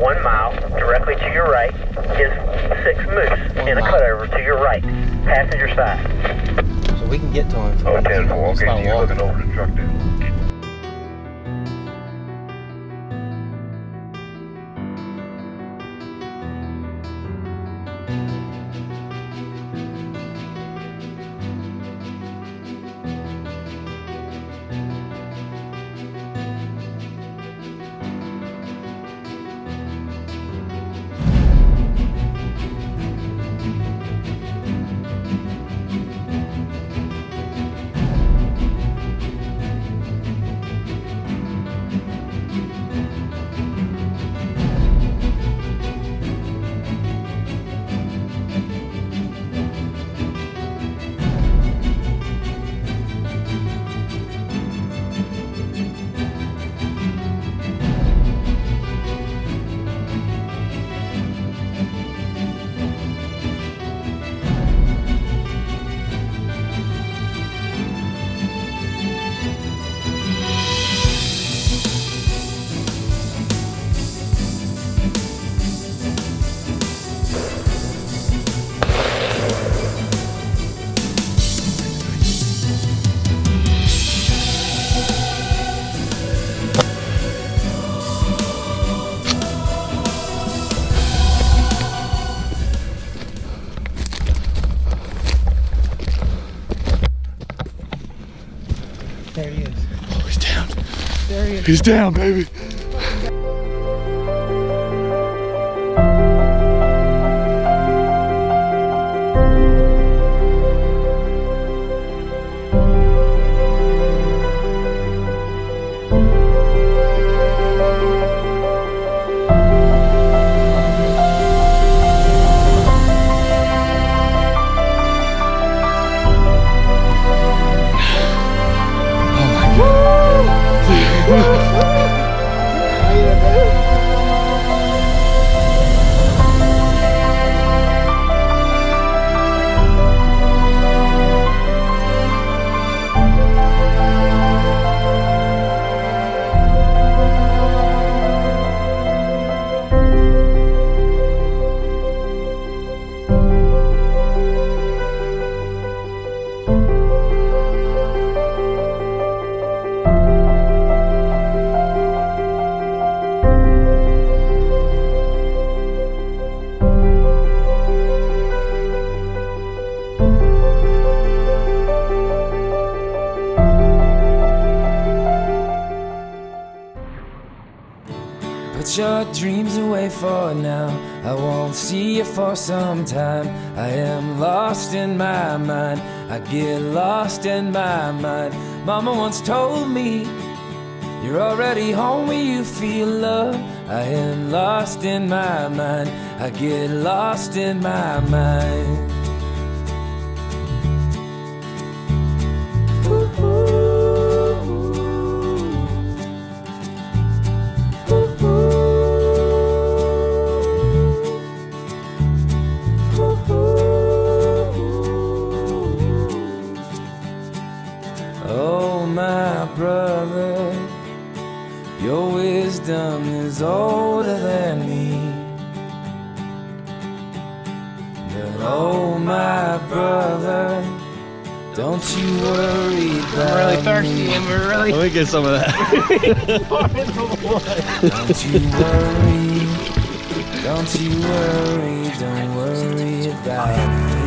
1 mile directly to your right is 6 moose in a cutover to your right, passenger side. So we can get to him. Oh, 10-4. Okay, you're looking over the truck there. There he is. Oh, he's down. There he is. He's down, baby. Put your dreams away for now. I won't see you for some time. I am lost in my mind. I get lost in my mind. Mama once told me, you're already home when you feel love. I am lost in my mind. I get lost in my mind. Oh, my brother, your wisdom is older than me. But oh, my brother, don't you worry about I'm really thirsty me. and we're really... Let me get some of that. Don't you worry, don't you worry, don't worry about me.